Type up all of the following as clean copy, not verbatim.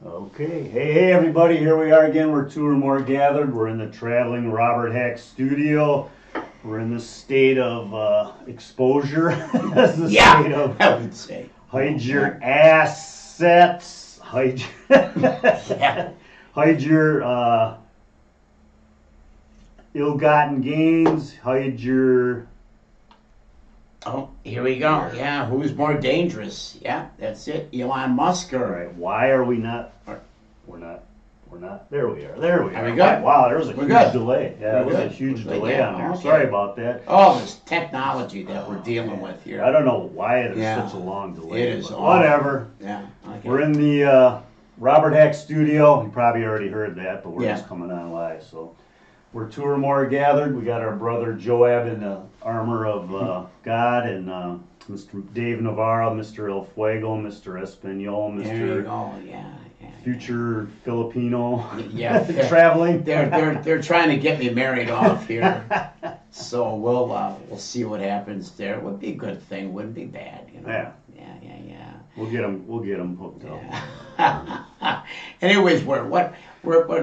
Okay, hey everybody, here we are again. We're two or more gathered. We're in the traveling Robert Hack studio. We're in the state of exposure. That's the state of I would say. hide your assets, Yeah. hide your ill-gotten gains, hide your. Oh, here we go. Yeah, who's more dangerous? Yeah, that's it. Elon Musk All or right, why are we not? We're not. We're not. There we are. There we Are are. we good? Wow, there was a We're huge good. delay. Yeah, We're it was a good. huge We're good, delay yeah. on there. Okay. Sorry about that. oh, this technology that we're dealing with here. I don't know why there's Yeah. such a long delay. It is but awful. whatever. Yeah. Okay. We're in the Robert Hack studio. You probably already heard that, but we're Yeah. just coming on live. So we're two or more gathered. We got our brother Joab in the armor of God, and Mr. Dave Navarro, Mr. El Fuego, Mr. Espanol, There you Mr. go. Yeah. Future Filipino Yeah. traveling. They're trying to get me married off here. So we'll see what happens there. It would be a good thing. Wouldn't be bad, you know. Yeah. Yeah. We'll get them hooked up. Yeah. Anyways, we're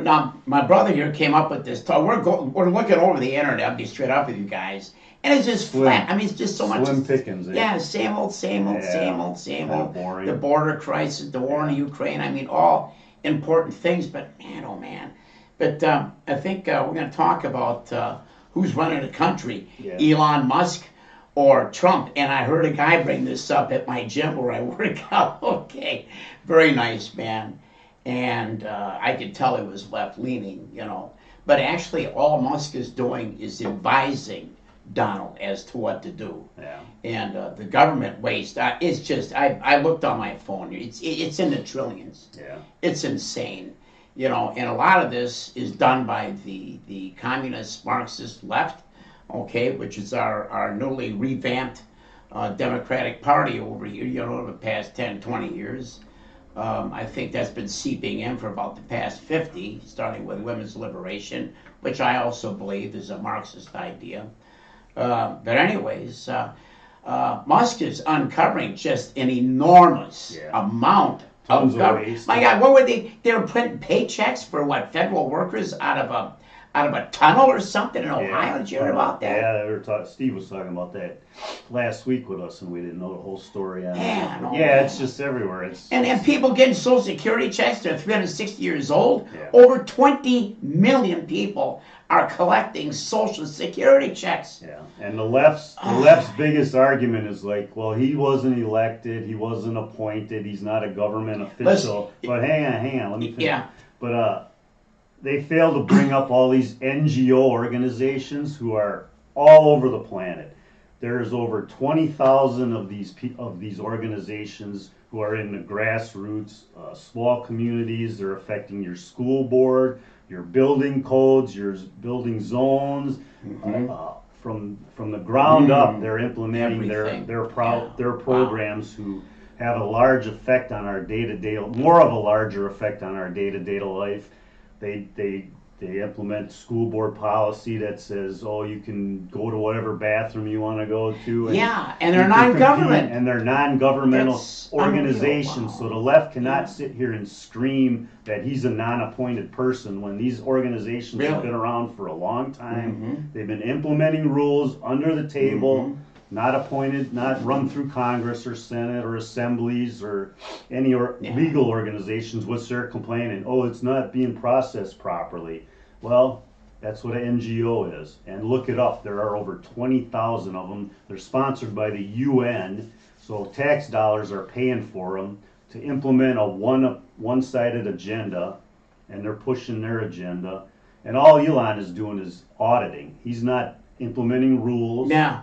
now. My brother here came up with this talk. We're looking over the internet. I'll be straight up with you guys, and it's just Slim. flat. I mean, it's just so much. Slim pickings. Eh? Yeah, same old. Kinda The boring. border crisis, the war in Ukraine. I mean, all important things. But man, oh man. But I think we're going to talk about who's running the country: Yeah. Elon Musk or Trump. And I heard a guy bring this up at my gym where I work out. Okay, very nice man. And I could tell he was left leaning, you know. But actually, all Musk is doing is advising Donald as to what to do. Yeah. And the government waste, it's just, I looked on my phone, it's in the trillions. Yeah. It's insane. You know, and a lot of this is done by the communist Marxist left, okay, which is our newly revamped Democratic Party over here, you know, over the past 10, 20 years. I think that's been seeping in for about the past 50, starting with women's liberation, which I also believe is a Marxist idea. But anyways, Musk is uncovering just an enormous amount Tons of of government. waste. My God, what were they were printing paychecks for what, federal workers out of a tunnel or something in Ohio? Did you hear about that? Yeah, Steve was talking about that last week with us, and we didn't know the whole story on Yeah, it. no, Yeah, man. it's just everywhere. And people getting Social Security checks, they're 360 years old. Yeah. Over 20 million people are collecting Social Security checks. Yeah, and the left's biggest argument is like, well, he wasn't elected, he wasn't appointed, he's not a government official. But hang on, let me finish. Yeah. But they fail to bring up all these NGO organizations who are all over the planet. There's over 20,000 of these organizations who are in the grassroots, small communities. They're affecting your school board, your building codes, your building zones. From the ground up, they're implementing Everything. their programs who have a large effect on our day-to-day, more of a larger effect on our day-to-day life. They implement school board policy that says, oh, you can go to whatever bathroom you want to go to. And And they're non-government. And they're non-governmental That's organizations. unreal. Wow. So the left cannot sit here and scream that he's a non-appointed person when these organizations have been around for a long time. They've been implementing rules under the table. Not appointed, not run through Congress or Senate or assemblies or any legal organizations. What's their complaining? Oh, it's not being processed properly. Well, that's what an NGO is. And look it up. There are over 20,000 of them. They're sponsored by the UN, so tax dollars are paying for them to implement a one-sided agenda, and they're pushing their agenda. And all Elon is doing is auditing. He's not implementing rules. No,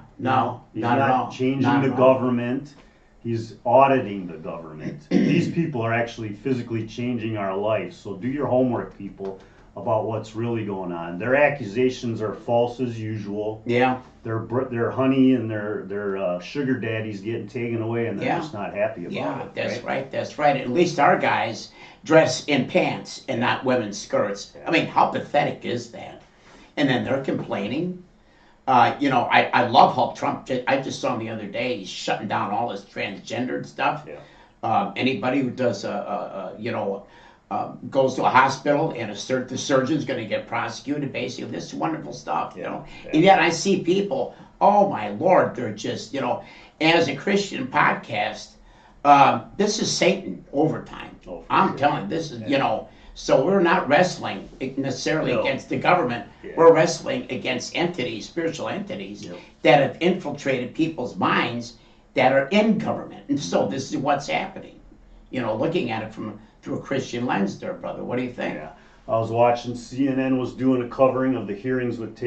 He's not at all. not changing Not the at all. government. He's auditing the government. These people are actually physically changing our lives. So do your homework, people, about what's really going on. Their accusations are false as usual. Yeah. Their honey and their sugar daddies getting taken away, and they're just not happy about it. That's right. That's right. At least our guys dress in pants and not women's skirts. I mean, how pathetic is that? And then they're complaining. I love how Trump, I just saw him the other day, he's shutting down all this transgendered stuff. Anybody who does goes to a hospital and the surgeon's going to get prosecuted. Basically, this is wonderful stuff, you know. And yet I see people, oh my Lord, they're just, you know, as a Christian podcast, this is Satan overtime. I'm telling you, this is, you know, so we're not wrestling necessarily against the government. We're wrestling against entities, spiritual entities that have infiltrated people's minds that are in government. And so this is what's happening. You know, looking at it through a Christian lens there, brother. What do you think? Yeah. I was watching, CNN was doing a covering of the hearings with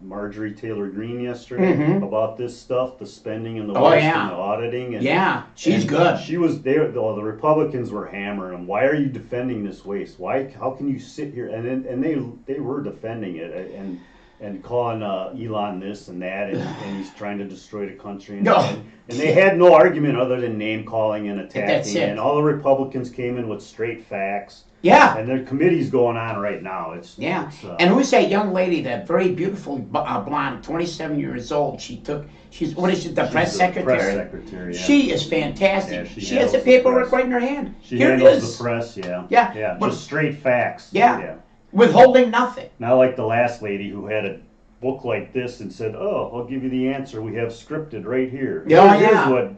Marjorie Taylor Greene yesterday about this stuff, the spending and the waste and the auditing. And, she's good. She was there. The Republicans were hammering them. Why are you defending this waste? Why? How can you sit here? And they were defending it and calling Elon this and that, and he's trying to destroy the country. And they had no argument other than name calling and attacking. And all the Republicans came in with straight facts. Yeah. And their committee's going on right now. And who's that young lady, that very beautiful blonde, 27 years old? She's what is she, the press secretary? Press secretary, yeah. She is fantastic. Yeah, she has the paperwork right in her hand. She Here handles it is. the press, Yeah. Just straight facts. Yeah. Withholding nothing. Not like the last lady who had a book like this and said, "Oh, I'll give you the answer. We have scripted right here. Here's what.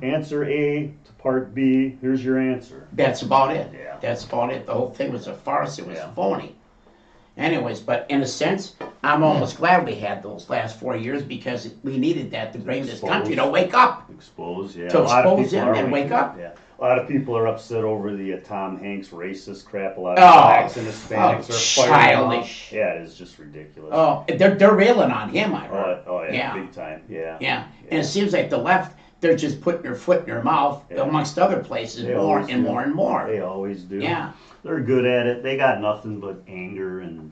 Answer A to part B. Here's your answer." That's about it. Yeah. That's about it. The whole thing was a farce. It was phony. Anyways, but in a sense, I'm almost glad we had those last 4 years, because we needed that to bring this country to wake up. Expose, yeah. To expose them and wake up. Yeah. A lot of people are upset over the Tom Hanks racist crap. A lot of blacks and Hispanics are childish. Yeah, it is just ridiculous. Oh, they're railing on him, I heard. Oh yeah, big time. Yeah. And it seems like the left, they're just putting their foot in their mouth, amongst other places, more and more. They always do. Yeah. They're good at it. They got nothing but anger and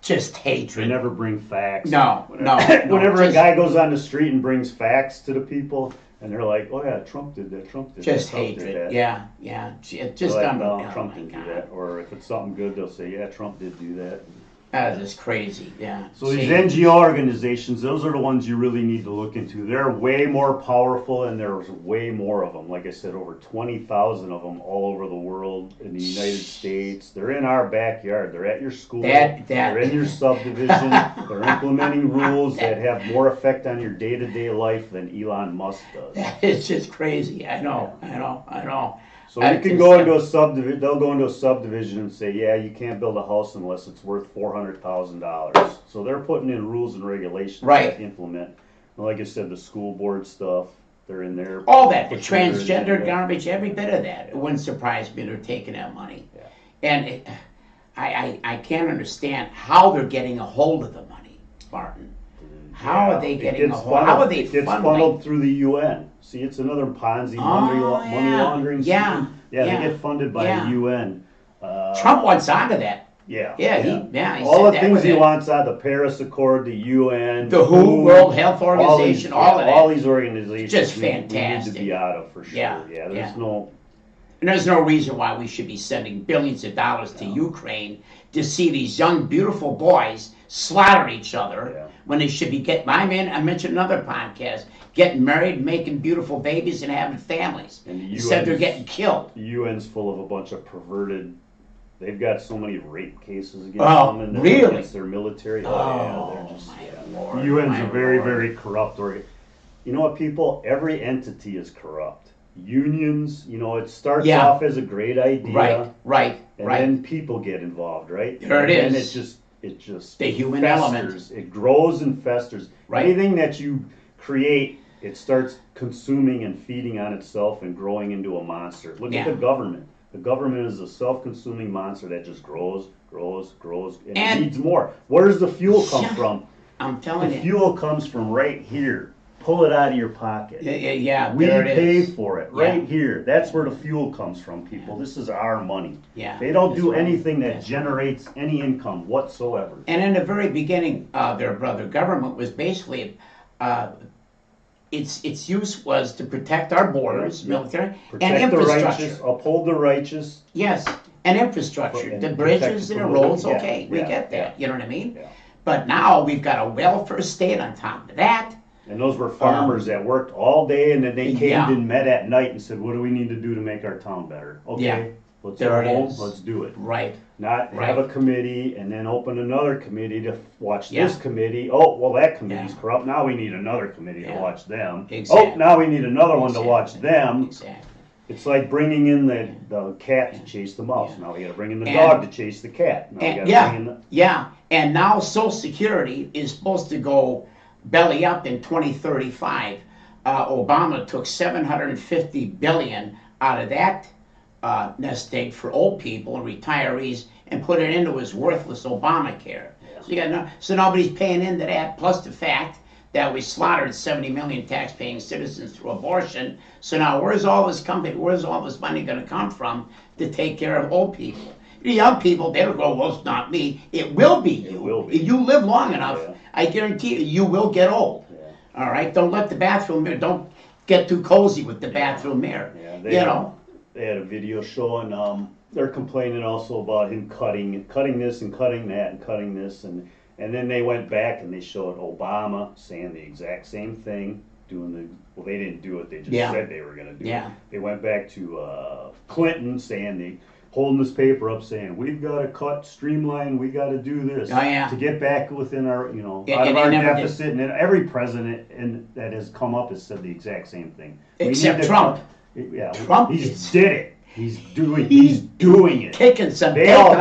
just hatred. They never bring facts. No. Whenever a guy goes on the street and brings facts to the people, and they're like, "Oh yeah, Trump did that. Trump did that." Just Trump hatred. Did that. Yeah. Just like, unreal. no, Trump didn't do that. Or if it's something good, they'll say, "Yeah, Trump did do that." That is crazy. Yeah. So these NGO organizations, those are the ones you really need to look into. They're way more powerful, and there's way more of them. Like I said, over 20,000 of them all over the world in the United States. They're in our backyard. They're at your school. They're in your subdivision. They're implementing rules that have more effect on your day-to-day life than Elon Musk does. It's just crazy. I know. So you can go into a subdivision. They'll go into a subdivision and say, "Yeah, you can't build a house unless it's worth $400,000." So they're putting in rules and regulations to implement. And like I said, the school board stuff, they're in there. All that, the transgender garbage, every bit of that. It wouldn't surprise me they're taking that money. Yeah. And I can't understand how they're getting a hold of the money, Martin. How are they getting a hold? How are they It gets funneled through the UN. See, it's another Ponzi money laundering scheme. They get funded by the UN. Trump wants onto that. He all the things he wants out of the Paris Accord, the UN, the WHO, World Health Organization, all of that. All these organizations, just fantastic. We need to be out of for sure. There's no reason why we should be sending billions of dollars to Ukraine to see these young, beautiful boys slaughter each other when they should be getting. I mentioned another podcast, getting married, making beautiful babies, and having families. And instead, they're getting killed. The UN's full of a bunch of perverted. They've got so many rape cases against them and against their military. They're just. Lord, the UN's a very, very corrupt organization. You know what, people? Every entity is corrupt. Unions, it starts off as a great idea. Right. And then people get involved, right? There it is. And it just the human festers. element. It grows and festers. Right. Anything that you create, it starts consuming and feeding on itself and growing into a monster. Look at the government. The government is a self-consuming monster that just grows, and it needs more. Where does the fuel come from? I'm telling you. The fuel comes from right here. Pull it out of your pocket. We pay for it right here. That's where the fuel comes from, people. This is our money. They don't do anything that generates any income whatsoever. And in the very beginning, their brother government was basically, its use was to protect our borders, military, and infrastructure. The righteous, uphold the righteous. Yes, and infrastructure. The bridges and the roads, we get that. You know what I mean? But now we've got a welfare state on top of that. And those were farmers that worked all day, and then they came and met at night and said, "What do we need to do to make our town better?" Okay, Puts There it it home, is. let's do it. Right. Not have a committee and then open another committee to watch Yeah. this committee. Oh, well, that committee's Yeah. corrupt. Now we need another committee to Yeah. watch them. Exactly. Oh, now we need another one to watch them. Exactly. It's like bringing in the cat to chase the mouse. Yeah. Now we gotta bring in the And- dog to chase the cat. Now we And, gotta bring in the... yeah, and now Social Security is supposed to go belly up in 2035. Obama took $750 billion out of that nest egg for old people and retirees and put it into his worthless Obamacare. So nobody's paying into that. Plus the fact that we slaughtered 70 million tax-paying citizens through abortion. So now where's all this money going to come from to take care of old people? The young people, they'll go, well, it's not me. It will be you. It will be. If you live long enough, Yeah. I guarantee you will get old. Yeah. All right? Don't let the bathroom mirror, don't get too cozy with the bathroom mirror. Yeah, they had a video showing, they're complaining also about him cutting this and cutting that and cutting this, and then they went back and they showed Obama saying the exact same thing, well, they didn't do it, they just said they were gonna do it. They went back to Clinton saying holding this paper up saying, we've gotta cut, streamline, we gotta do this to get back within our, out of our deficit, and then every president that has come up has said the exact same thing. Except Trump. Trump did it. He's doing it. Kicking some They all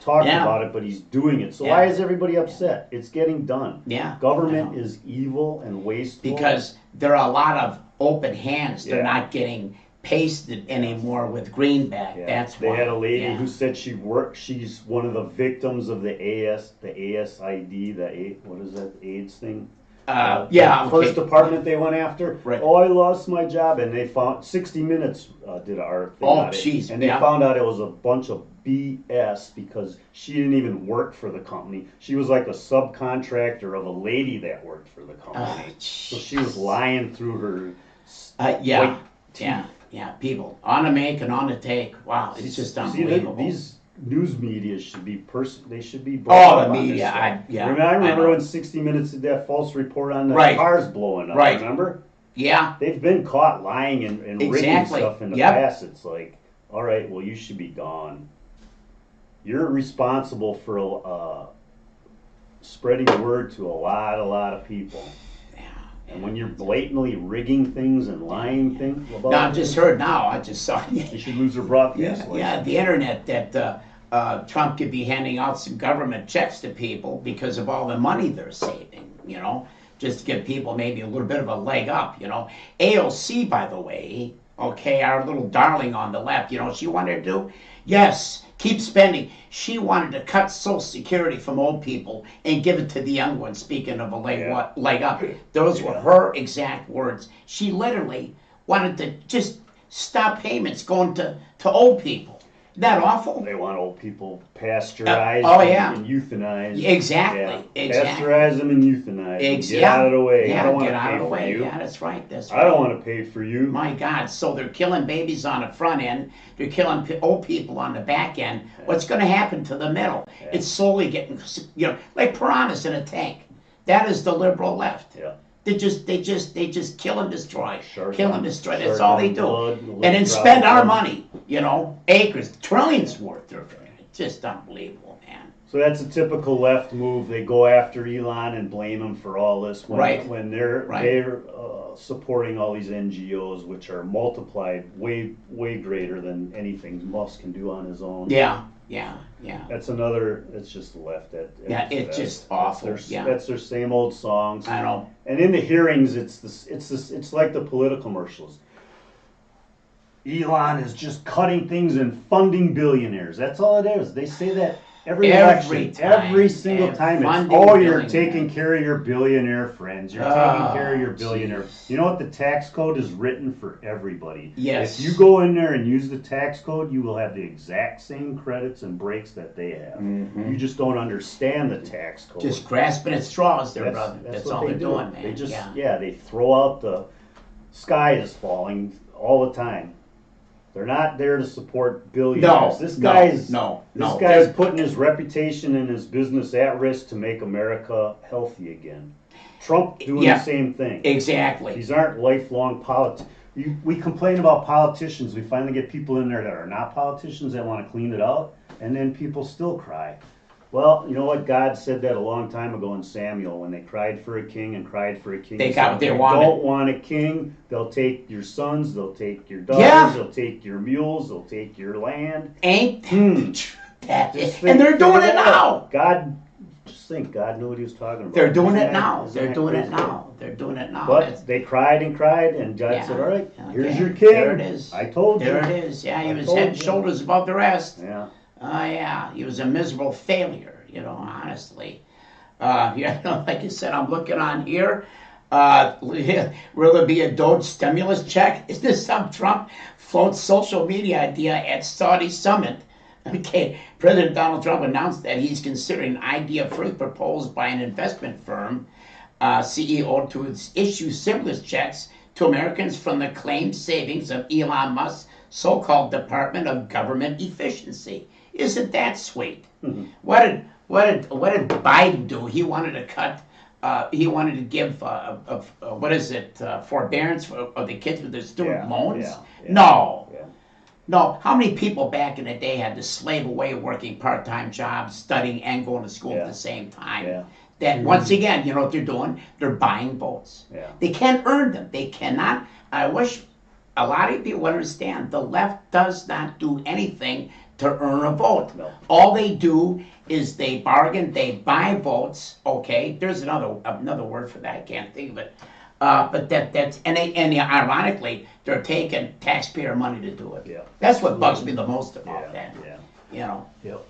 talk about it, but he's doing it. So why is everybody upset? It's getting done. Yeah. Government is evil and wasteful. Because there are a lot of open hands. They're not getting pasted anymore with greenback. That's why. They had a lady who said she's one of the victims of the ASID, what is that, AIDS thing? First department they went after. Right. Oh, I lost my job, and they found 60 Minutes did our thing on it, and they found out it was a bunch of BS because she didn't even work for the company. She was like a subcontractor of a lady that worked for the company. So she was lying through her. People on the make and on the take. Wow, it's just unbelievable. These news media should be they should be brought up the on this media. stuff. I remember when 60 Minutes did that false report on the cars blowing up. Remember? Yeah. They've been caught lying and rigging stuff in the past. It's like, all right, well, you should be gone. You're responsible for spreading the word to a lot of people. And when you're blatantly rigging things and lying things about I just heard now. I just saw. You should lose your broadcast license. The internet that Trump could be handing out some government checks to people because of all the money they're saving. Just to give people maybe a little bit of a leg up. AOC, by the way, our little darling on the left. She wanted to do. Yes. Keep spending. She wanted to cut Social Security from old people and give it to the young ones, speaking of a leg up. Those were her exact words. She literally wanted to just stop payments going to old people. Isn't that awful? They want old people pasteurized and euthanized. Exactly. Pasteurize them and euthanize them. Get out of the way. I don't want to pay for you. Yeah, that's right. I don't want to pay for you. My God. So they're killing babies on the front end. They're killing old people on the back end. What's going to happen to the middle? It's slowly getting, like piranhas in a tank. That is the liberal left. Yeah. They just kill and destroy. Kill and destroy. That's all they do. And then spend our money, acres, trillions worth of it. It's just unbelievable, man. So that's a typical left move. They go after Elon and blame him for all this when they're supporting all these N.G.O's, which are multiplied way greater than anything Musk can do on his own. Yeah. It's just the left. It's just awful. That's their same old songs. I know. And in the hearings, it's like the political commercials. Elon is just cutting things and funding billionaires. That's all it is. They say that every single time. It's, you're taking care of your billionaire friends. You're taking care of your billionaire. You know what? The tax code is written for everybody. Yes. If you go in there and use the tax code, you will have the exact same credits and breaks that they have. Mm-hmm. You just don't understand the tax code. Just grasping at straws there, brother. That's all they're doing, man. They just, they throw out the sky is falling all the time. They're not there to support billionaires. This guy's putting his reputation and his business at risk to make America healthy again. Trump doing the same thing. Exactly. These aren't lifelong politics. We complain about politicians. We finally get people in there that are not politicians that want to clean it out, and then people still cry. Well, you know what? God said that a long time ago in Samuel when they cried for a king and cried for a king. They got what they wanted. wanted. Don't want a king. They'll take your sons. They'll take your daughters. Yeah. They'll take your mules. They'll take your land. Ain't that Just and they're doing it now. God, just think, God knew what He was talking about. They're doing Isn't it that- now. isn't They're that doing it crazy? now. They're doing it now. But they cried and cried, and God Yeah. said, "All right, here's Okay. your king. There it is. I told you." There it is. Yeah, he I was told head and you. shoulders above the rest. Yeah. Oh yeah, he was a miserable failure. You know, honestly. Yeah, like you said, I'm looking on here. Will there be a Doge stimulus check? Is this some Trump floats social media idea at Saudi summit? Okay, President Donald Trump announced that he's considering an idea first proposed by an investment firm CEO to issue stimulus checks to Americans from the claimed savings of Elon Musk's so-called Department of Government Efficiency. Isn't that sweet? Mm-hmm. What did Biden do? He wanted to cut. He wanted to give what is it? Forbearance for the kids with their student loans. Yeah. No. Yeah. No, how many people back in the day had to slave away working part-time jobs, studying and going to school at the same time? Yeah. That once again, you know what they're doing? They're buying votes. Yeah. They can't earn them. They cannot. I wish a lot of people understand the left does not do anything to earn a vote. No. All they do is they bargain, they buy votes. Okay, there's another word for that. I can't think of it. But that's ironically they're taking taxpayer money to do it. Yeah. That's what bugs me the most about that. Yeah. You know. Yep.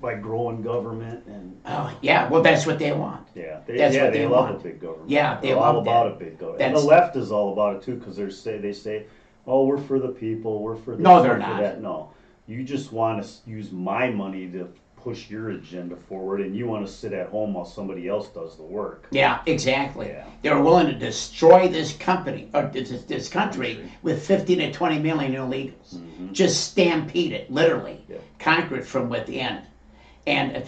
By growing government and. Oh yeah. Well, that's what they want. Yeah. That's what they love want. a big government. Yeah, they They're love all about that. a big government. That's- And the left is all about it too, because they say, "Oh, we're for the people. We're for this, No, they're we're for not. that." No, you just want to use my money to push your agenda forward, and you want to sit at home while somebody else does the work. Yeah, exactly. Yeah. They're willing to destroy this company or this country with 15 to 20 million illegals. Mm-hmm. Just stampede it, literally, Yeah. conquer it from within, and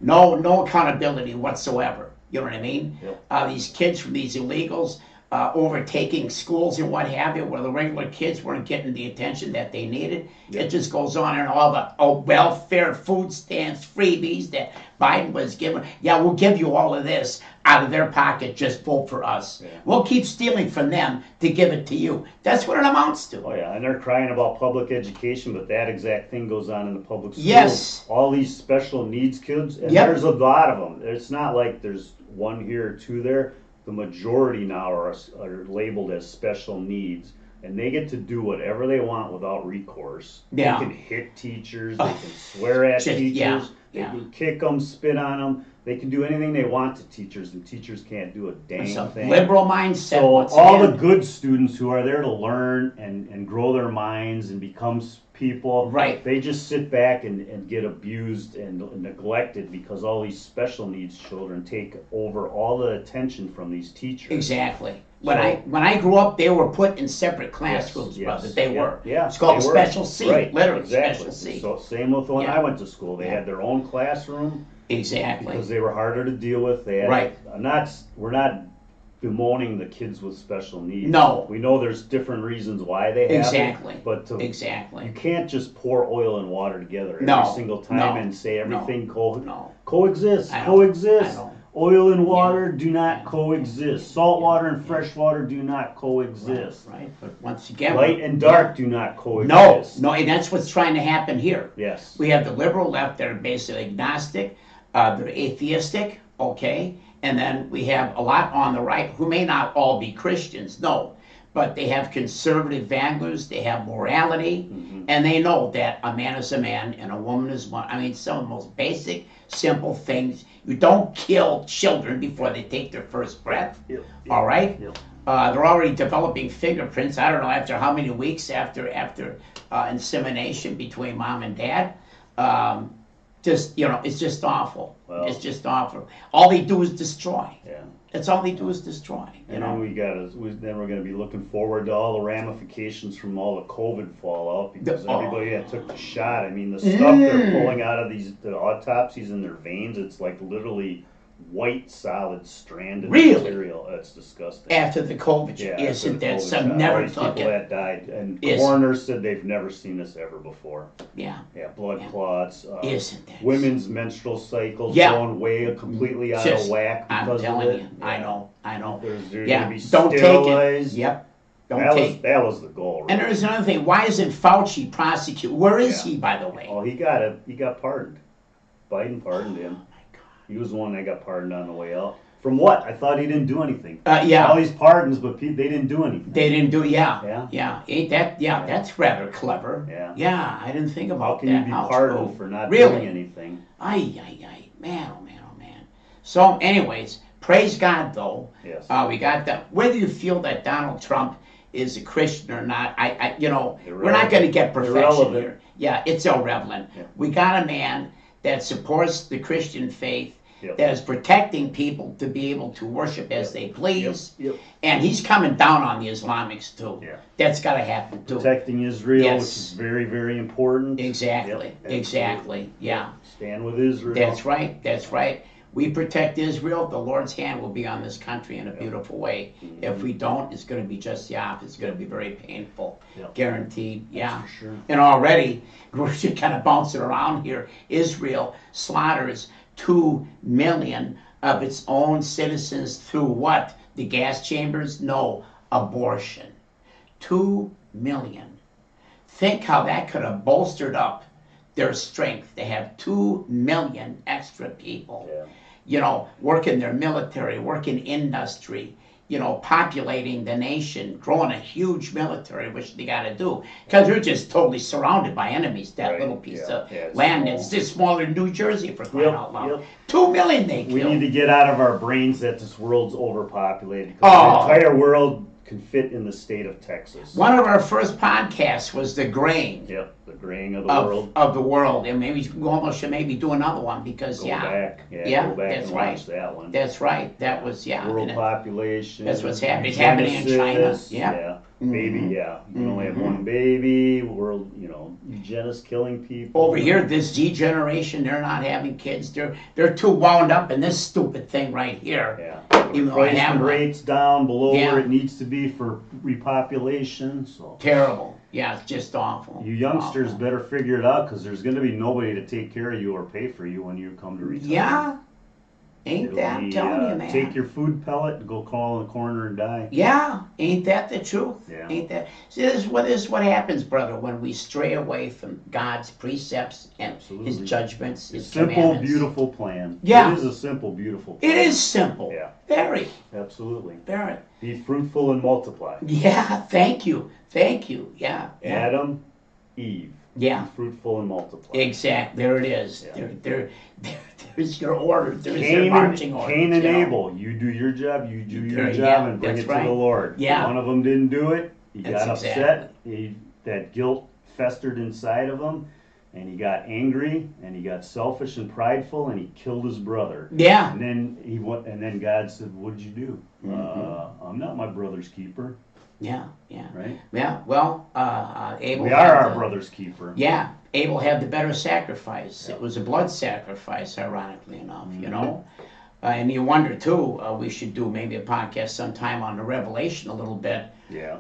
no accountability whatsoever. You know what I mean? Yep. These kids from these illegals overtaking schools and what have you, where the regular kids weren't getting the attention that they needed. Yep. It just goes on, and all the welfare, food stamps, freebies that Biden was giving. Yeah, we'll give you all of this out of their pocket. Just vote for us. Yeah. We'll keep stealing from them to give it to you. That's what it amounts to. Oh yeah, and they're crying about public education, but that exact thing goes on in the public schools. Yes. All these special needs kids, and Yep. there's a lot of them. It's not like there's one here or two there. The majority now are labeled as special needs, and they get to do whatever they want without recourse. Yeah. They can hit teachers, they can swear at Just- teachers, yeah, they yeah. can kick them, spit on them. They can do anything they want to teachers, and teachers can't do a dang It's a thing. liberal mindset. So once all again. the good students who are there to learn and grow their minds and become people, Right. they just sit back and get abused and neglected because all these special needs children take over all the attention from these teachers. Exactly. When So- I grew up, they were put in separate classrooms, Yes, brother. They yeah, were. Yeah, It's called they were. Special C. Right, Literally, exactly. Special C. So same with when Yeah. I went to school. They Yeah. had their own classroom Exactly. because they were harder to deal with. They had, Right. We're not bemoaning the kids with special needs. No. We know there's different reasons why they have Exactly. it, but Exactly. you can't just pour oil and water together every No, single time no, and say everything No. coexist. I know, Coexist. I know. Oil and water do not Yeah. coexist. Salt water and fresh water do not coexist. Right. But once again, Light and dark do not coexist. No, and that's what's trying to happen here. Yes. We have the liberal left that are basically agnostic, they're atheistic, okay? And then we have a lot on the right who may not all be Christians, no, but they have conservative values, they have morality, and they know that a man is a man and a woman is one. I mean, some of the most basic, simple things. You don't kill children before they take their first breath, Yep. all right? Yep. They're already developing fingerprints. I don't know after how many weeks after insemination between mom and dad. Just it's just awful. Well- It's just awful. All they do is destroy. Yeah. That's all they do is destroy. You And know. then we're gonna be looking forward to all the ramifications from all the COVID fallout because everybody that took the shot. I mean, the stuff they're pulling out of the autopsies in their veins, it's like literally white, solid stranded Really? material. That's disgusting. After the COVID, Yeah, isn't that all some? Never these thought people it. that died, and Is- coroners said they've never seen this ever before. Yeah, Yeah, blood Yeah. clots. isn't that? Women's menstrual cycles Yeah. going way completely out Just- of whack I'm because telling of it. you, I know. They're Yeah. Gonna be Don't take it. sterilized. Yep. Don't take. That was the goal. Really. And there's another thing. Why isn't Fauci prosecuted? Where is Yeah. he, by the way? Oh, he got pardoned. Biden pardoned him. Oh my God. He was the one that got pardoned on the way out. From what? I thought he didn't do anything. Yeah. All these pardons, but they didn't do anything. They didn't do. Yeah. Ain't that? Yeah, that's rather clever. Yeah. Yeah, I didn't think about How can that. you be How pardoned true. for not Really? doing anything? Ay. Man, oh man, oh man. So, anyways, praise God, though. Yes. We got that. Whether you feel that Donald Trump is a Christian or not, we're not going to get perfection Irrelevant. here. Yeah, it's irrelevant. Yeah. We got a man that supports the Christian faith, Yep. that is protecting people to be able to worship as they please, Yep. and he's coming down on the Islamics too. Yeah. That's got to happen too. Protecting Israel, Yes. which is very, very important. Exactly. Yep, Exactly. Yeah. Stand with Israel. That's right. That's right. We protect Israel, the Lord's hand will be on this country in a beautiful way. If we don't, it's going to be just the opposite. It's going to be very painful. Yep. Guaranteed. Yeah. For sure. And already, we're just kind of bouncing around here. Israel slaughters 2 million of its own citizens through what? The gas chambers? No, abortion. 2 million. Think how that could have bolstered up their strength to have 2 million extra people, working their military, working industry, populating the nation, growing a huge military, which they got to do. Because they're just totally surrounded by enemies, that Right. little piece of it's land small. that's just smaller than New Jersey, for crying Yep, out loud. yep. 2 million they We killed. need to get out of our brains that this world's overpopulated. Oh. The entire world can fit in the state of Texas. One of our first podcasts was the grain Yep, the graying of the world. of the world. And maybe we almost should maybe do another one because, Go yeah. back. Yeah, Go back that's and right. watch that one. That's right. That was, yeah. World and population. that's what's happening. It's happening in China. Genesis, Yeah. Yeah. Baby, Mhm. yeah. You can only have Mhm. one baby. World, eugenics killing people. Over here, this Z generation, they're not having kids. They're too wound up in this stupid thing right here. Yeah. Even though I have Replacement one. rates down below Yeah. where it needs to be for repopulation. So Terrible. Yeah, it's just awful. you youngsters Awful. better figure it out because there's going to be nobody to take care of you or pay for you when you come to retire. Yeah. Ain't It'll that, I'm be, telling you, man. Take your food pellet and go crawl in the corner and die. Yeah, ain't that the truth? Yeah. Ain't that? See, this is what happens, brother, when we stray away from God's precepts and Absolutely. His judgments, His Simple, commandments. beautiful plan. Yeah. It is a simple, beautiful plan. It is simple. Yeah. Very, Absolutely. very. Be fruitful and multiply. Yeah, thank you. Thank you. Yeah. Yeah. Adam, Eve. Yeah. Be fruitful and multiply. Exact. There it is. Yeah. There's your order. There's your Cain marching order. and Abel, you do your job, you do your job, Yeah, and bring that's it to right. the Lord. Yeah. One of them didn't do it. He That's got upset. exactly. That guilt festered inside of him, and he got angry, and he got selfish and prideful, and he killed his brother. Yeah. And then God said, "What did you do? Mm-hmm. I'm not my brother's keeper." Yeah. Yeah. Right? Yeah. Well, Abel. We had are our the- brother's keeper. Yeah, Abel had the better sacrifice. Yeah. It was a blood sacrifice, ironically enough, Mhm. And you wonder, too, we should do maybe a podcast sometime on the Revelation a little bit Yeah.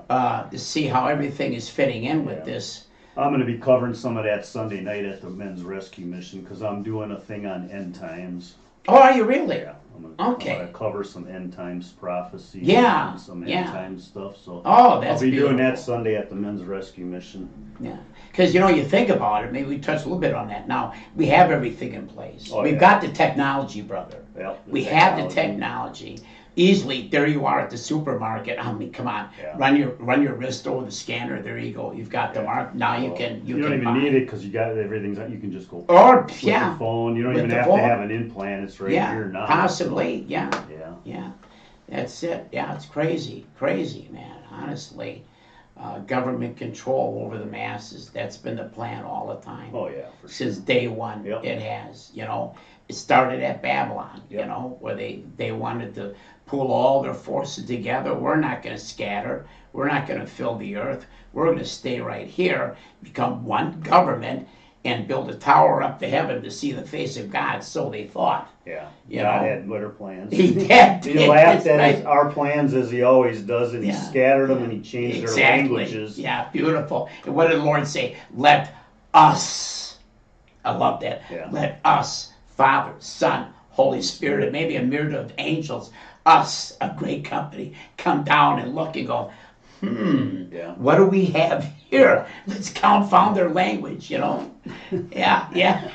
to see how everything is fitting in with Yeah. this. I'm going to be covering some of that Sunday night at the Men's Rescue Mission because I'm doing a thing on end times. Oh, are you really? Yeah, I'm Okay. gonna cover some end times prophecy. Yeah, and some yeah. end times stuff. So Oh, that's I'll be beautiful. doing that Sunday at the Men's Rescue Mission. Yeah, because you think about it. Maybe we touch a little bit on that. Now we have everything in place. Oh, We've yeah. got the technology, brother. Yep, We have the technology. Easily, there you are at the supermarket. I mean, come on, Yeah. run your wrist over the scanner. There you go. You've got the Yeah. mark. Now you Well, can You don't can even buy. need it because you got everything's. You can just go Or with yeah, your phone. You don't with even the have phone. to have an implant. It's right yeah, here now. possibly, yeah, Yeah. yeah. That's it. Yeah, it's crazy, man. Honestly, government control over the masses. That's been the plan all the time. Oh yeah. For sure. Since day one. Yep. It has, it started at Babylon, Yep. where they wanted to pool all their forces together. We're not going to scatter. We're not going to fill the earth. We're going to stay right here, become one government, and build a tower up to heaven to see the face of God. So they thought. Yeah, You God know? had better plans. He did. He laughed at Right. our plans as he always does, and he Yeah. scattered them and he changed their languages. Yeah, beautiful. And what did the Lord say? Let us. I love that. Yeah. Let us, Father, Son, Holy Spirit, and maybe a myriad of angels, us, a great company, come down and look and go, Yeah. what do we have here? Let's confound their language, you know? Yeah, yeah.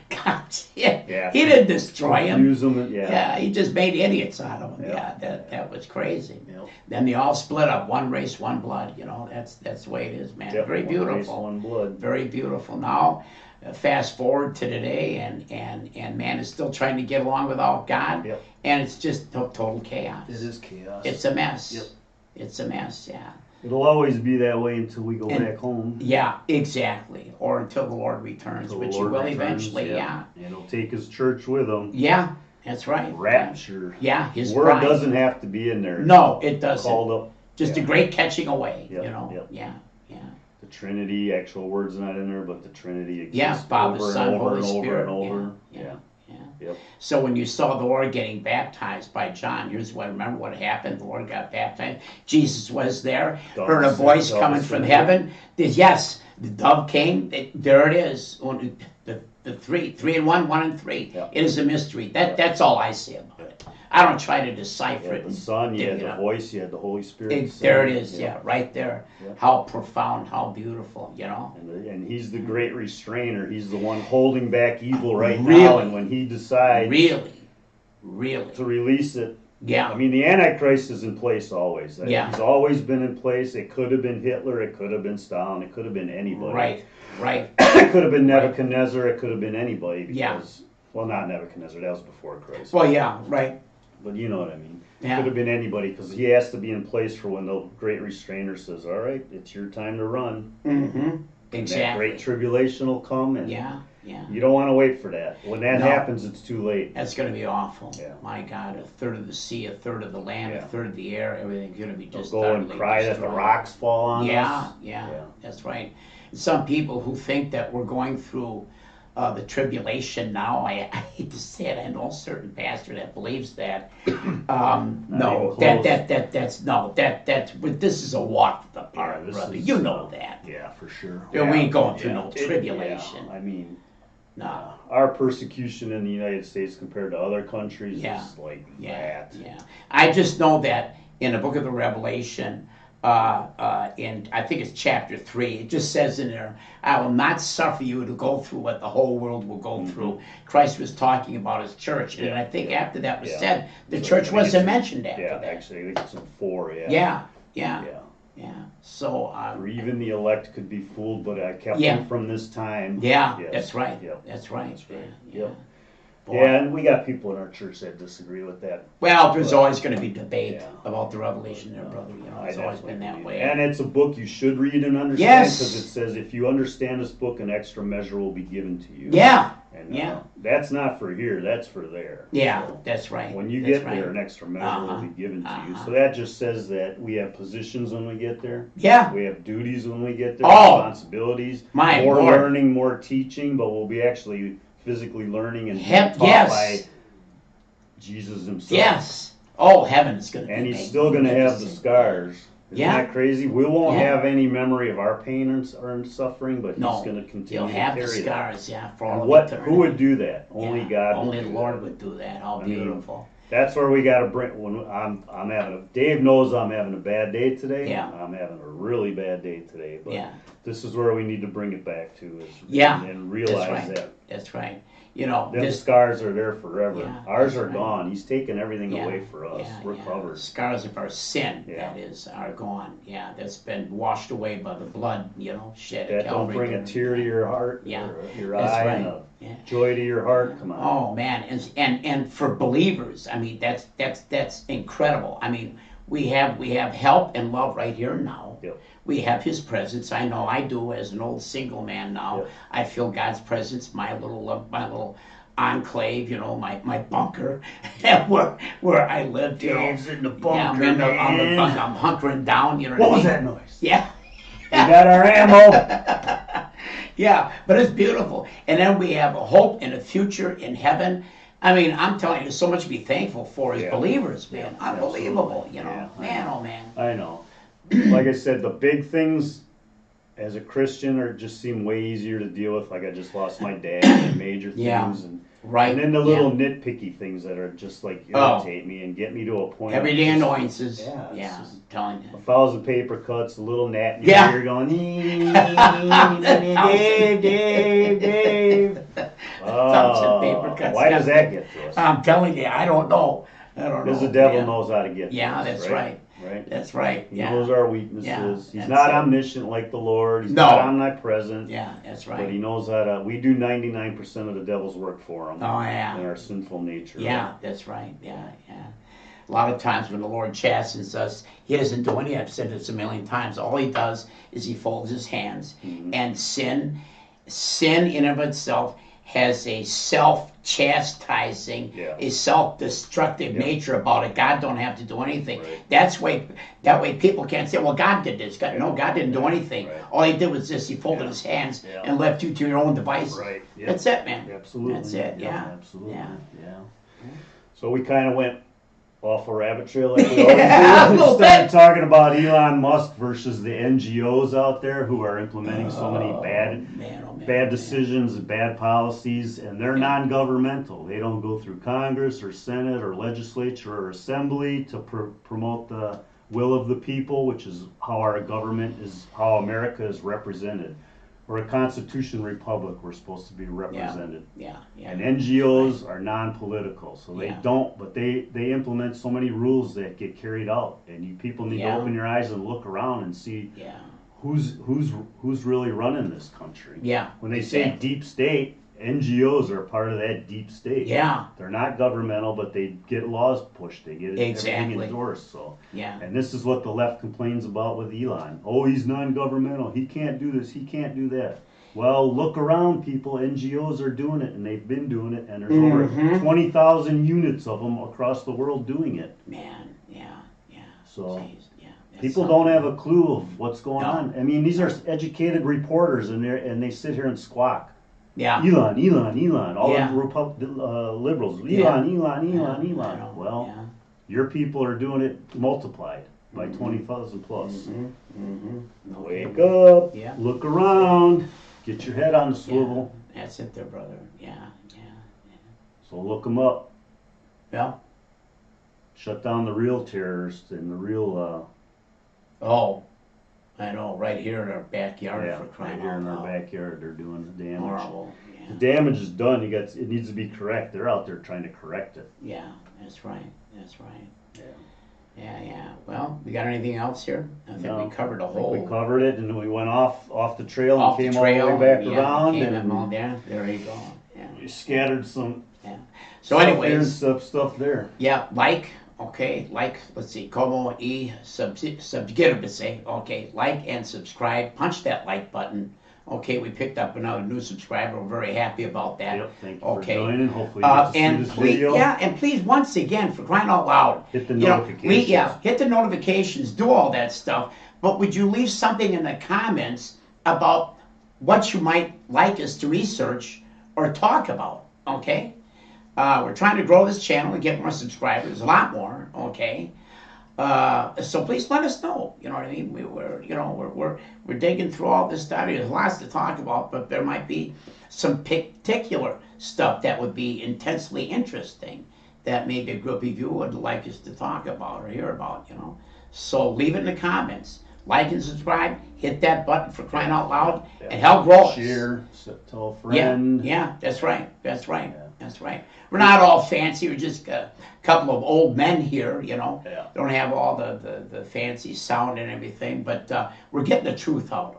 God, Yeah. He didn't destroy them. Use them, yeah. Yeah, he just made idiots out of them. Yeah. Yeah, that was crazy. Yep. Then they all split up, one race, one blood. You know, that's the way it is, man. Yep, Very one beautiful. race, one blood. Very beautiful. Now, fast forward to today, and man is still trying to get along without God, Yep. and it's just total chaos. It is chaos. It's a mess. Yep. It's a mess. Yeah. It'll always be that way until we go back home. Yeah, exactly. Or until the Lord returns, Until the which Lord He will returns, eventually. Yeah. And he'll take his church with him. Yeah, that's right. Rapture. Yeah, His Word bride. doesn't have to be in there. No, it doesn't. Called up. Just Yeah. a great catching away. Yep, You know. yep. Yeah. Yeah. The Trinity, actual word's not in there, but the Trinity exists Yeah, Father, over Son, and over Holy and over Spirit. and over. Yeah. Yeah. Yep. So when you saw the Lord getting baptized by John, here's what, remember what happened? The Lord got baptized. Jesus was there, Dove heard a descended, voice dove coming from descended. heaven. Yes, the dove came. There it is. The three and one and three. Yeah. It is a mystery. That's all I say about it. I don't try to decipher You it. had the Son, you dig had it the up. voice, you had the Holy Spirit. There it is. Yeah, right there. Yeah. How profound, how beautiful. You know. And he's the great restrainer. He's the one holding back evil right now. Really? And when he decides Really. to release it, Yeah. I mean, the Antichrist is in place always. Yeah. He's always been in place. It could have been Hitler. It could have been Stalin. It could have been anybody. Right. It could have been Nebuchadnezzar. It could have been anybody. Because, Yeah. well, not Nebuchadnezzar. That was before Christ. Well, yeah, right. But you know what I mean. Yeah. Could have been anybody because he has to be in place for when the great restrainer says, all right, it's your time to run. Mm-hmm. And that Exactly. great tribulation will come. And Yeah. you don't want to wait for that. When that No. happens, it's too late. That's going to be awful. Yeah. My God, a third of the sea, a third of the land, Yeah. a third of the air, everything's going to be They'll just go and utterly cry that the destroyed. rocks fall on Yeah, us. yeah, Yeah. that's right. Some people who think that we're going through the tribulation now, I hate to say it, I know a certain pastor that believes that. No, even that's this is a walk in the park, Yeah, this brother. is, You know that. Yeah, for sure. Yeah, we ain't going through no It- tribulation. I mean, No. our persecution in the United States compared to other countries Yeah. is like Yeah, that. yeah. I just know that in the book of the Revelation, in I think it's chapter 3, it just says in there, "I will not suffer you to go through what the whole world will go through." Christ was talking about His church, and Yeah, I think after that was yeah. said, the So, church I think wasn't it's- mentioned after Yeah, that. actually, I think it's in 4. Yeah. Yeah. Yeah. So, Or even the elect could be fooled, but I kept Yeah. them from this time. yeah, Yes. that's right. Yep. That's right. That's right. Yeah. Yep. Boy. Yeah, and we got people in our church that disagree with that. Well, there's But- always going to be debate Yeah. about the Revelation there, brother. You know, it's I always definitely been that believe way. it. And it's a book you should read and understand Yes. because it says if you understand this book, an extra measure will be given to you. Yeah. And Yeah. that's not for here, that's for there. Yeah, So that's right. when you That's get right. there, an extra measure will be given to you. Uh-huh. So that just says that we have positions when we get there. Yeah. We have duties when we get there, Oh. responsibilities, My more Lord. learning, more teaching, but we'll be actually physically learning and being Heck, taught yes. by Jesus himself. Yes. Oh, heaven is going to be And he's big. still going to have the Magnificent. scars. Isn't Yeah. that crazy? We won't Yeah. have any memory of our pain or suffering, but No. he's going to continue He'll to have the carry that. scars, yeah, for all And of what? eternity. Who would do that? Only Yeah, God. Only would the do Lord that. would do that. How I mean, beautiful. That's where we got to bring. When I'm having a. Dave knows I'm having a bad day today. Yeah. I'm having a really bad day today. But Yeah. this is where we need to bring it back to. Is Yeah, and realize that's right. that That's right. You know, them this scars are there forever. Yeah, Ours that's are right. gone. He's taken everything Yeah, away for us. yeah, We're yeah. covered. Scars of our sin, Yeah. that is, are gone. Yeah, that's been washed away by the blood, you know, shed at That don't Calvary. bring a tear to your heart, Yeah. or your That's eye, right. and a Yeah. joy to your heart. Come on. Oh man, and for believers, I mean that's incredible. I mean, we have help and love right here and now. Yep. We have His presence. I know I do as an old single man now. Yep. I feel God's presence. My little enclave, you know, my bunker, where I live. You know. Dave's in the Yeah, bunker, I'm in the man. bunker. I'm hunkering down. You know What I was mean? that noise? Yeah. We got our ammo. Yeah, but it's beautiful. And then we have a hope and a future in heaven. I mean, I'm telling you, there's so much to be thankful for as believers, man. Unbelievable, you know. Man, oh man. I know. Like I said, the big things as a Christian just seem way easier to deal with. Like I just lost my dad and major things, and then the little nitpicky things that are just like irritate me and get me to a point. Everyday annoyances. Yeah, I'm telling you. 1,000 paper cuts, a little gnat in your ear going, Dave. Paper cuts. Why does that get to us? I'm telling you, I don't know. Because the devil knows how to get to us. That's right. Right? That's right. He knows our weaknesses. Yeah, He's not omniscient like the Lord. He's not omnipresent. Yeah, that's right. But he knows how to. We do 99% of the devil's work for him. Oh yeah. In our sinful nature. Yeah, right? That's right. Yeah. A lot of times when the Lord chastens us, He doesn't do any. I've said this a million times. All He does is He folds His hands, and sin in of itself has a self-chastising, a self-destructive nature about it. God don't have to do anything. Right. That way people can't say, well, God did this. God didn't do anything. Right. All He did was this. He folded His hands and left you to your own devices. Right. Yep. That's it, man. Absolutely. That's it. Absolutely. Yeah. So we kind of went off a rabbit trail like we always do. We started talking about Elon Musk versus the N.G.O'S out there who are implementing so many bad decisions and bad policies, and they're non-governmental. They don't go through Congress or Senate or legislature or assembly to promote the will of the people, which is how our government is, how America is represented. We're a constitution republic. We're supposed to be represented. And N.G.O'S are non-political, so they don't. But they implement so many rules that get carried out, and people need to open your eyes and look around and see who's really running this country. When they say deep state, N.G.O'S are part of that deep state. They're not governmental, but they get laws pushed. They get everything endorsed. So and this is what the left complains about with Elon. Oh, he's non-governmental. He can't do this. He can't do that. Well, look around, people. N.G.O'S are doing it, and they've been doing it, and there's over 20,000 units of them across the world doing it. So people don't have a clue of what's going on. I mean, these are educated reporters, and they sit here and squawk. Elon, all the liberals. Elon. Well, your people are doing it multiplied by 20,000 plus. Wake up, look around, get your head on the swivel. That's it there, brother. So look them up. Shut down the real terrorists and the real... I know, right here in our backyard for crying out loud. Right here in our backyard, they're doing the damage. Horrible. The damage is done. It needs to be correct. They're out there trying to correct it. That's right. Well, we got anything else here? I think we covered a whole. We covered it, and then we went off the trail and came all the way back around. And all down. There you go. We scattered some. So, anyways, stuff there. Let's see, como subscribe, like and subscribe, punch that like button. We picked up another new subscriber. We're very happy about that. Thank you for joining. Hopefully you get to see this video. And please, once again, for crying out loud, hit the notifications. Hit the notifications, do all that stuff. But would you leave something in the comments about what you might like us to research or talk about, we're trying to grow this channel and get more subscribers, a lot more, so please let us know. You know what I mean? We're digging through all this stuff. There's lots to talk about, but there might be some particular stuff that would be intensely interesting that maybe a group of you would like us to talk about or hear about. So leave it in the comments. Like and subscribe. Hit that button for crying out loud and help grow us. Share, tell a friend. That's right. We're not all fancy. We're just a couple of old men here, Don't have all the fancy sound and everything, but we're getting the truth out,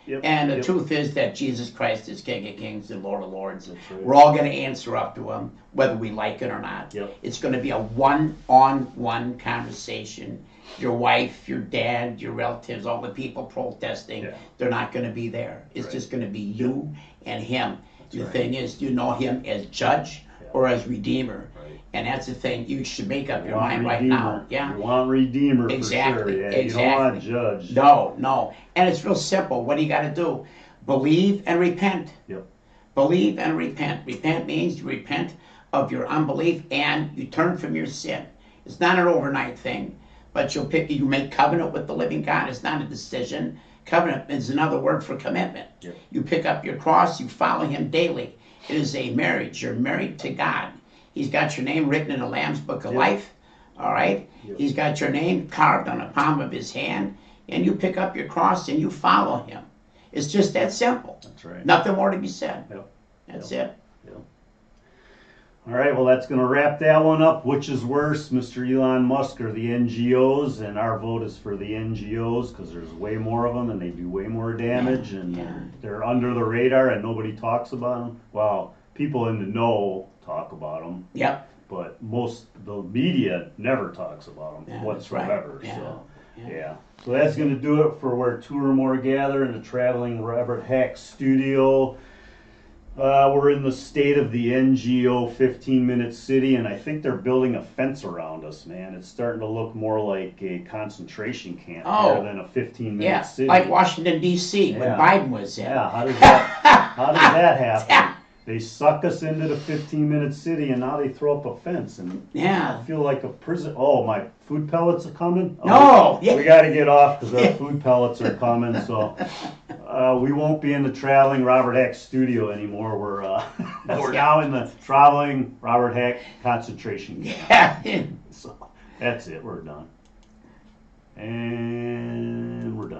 And the truth is that Jesus Christ is King of Kings and Lord of Lords. Right. We're all going to answer up to Him, whether we like it or not. It's going to be a one-on-one conversation. Your wife, your dad, your relatives, all the people protesting, they're not going to be there. It's just going to be you and Him. The thing is, you know Him as judge or as Redeemer. And that's the thing. You should make up your mind right now. You want Redeemer for sure. You don't want Judge. No. And it's real simple. What do you got to do? Believe and repent. Yep. Believe and repent. Repent means you repent of your unbelief and you turn from your sin. It's not an overnight thing, but you make covenant with the living God. It's not a decision. Covenant is another word for commitment. Yep. You pick up your cross, you follow him daily. It is a marriage. You're married to God. He's got your name written in the Lamb's Book of Life. All right? Yep. He's got your name carved on the palm of his hand, and you pick up your cross and you follow him. It's just that simple. That's right. Nothing more to be said. Yep. That's Yep. it. Yep. All right, well, that's going to wrap that one up. Which is worse, Mr. Elon Musk or the NGOs? And our vote is for the NGOs because there's way more of them and they do way more damage and they're under the radar and nobody talks about them. Well, people in the know talk about them. Yep. But the media never talks about them whatsoever. Right. So, yeah. So that's going to do it for where two or more gather in the Traveling Robert Hack studio. We're in the state of the N.G.O. 15-minute city, and I think they're building a fence around us, man. It's starting to look more like a concentration camp here than a 15-minute city. Like Washington, D.C. when Biden was in. Yeah, how does that happen? They suck us into the 15-minute city, and now they throw up a fence, and I feel like a prison. Oh, my food pellets are coming? No! We got to get off because our food pellets are coming, so we won't be in the Traveling Robert Hack studio anymore. We're now in the Traveling Robert Hack concentration camp. So that's it. We're done. And we're done.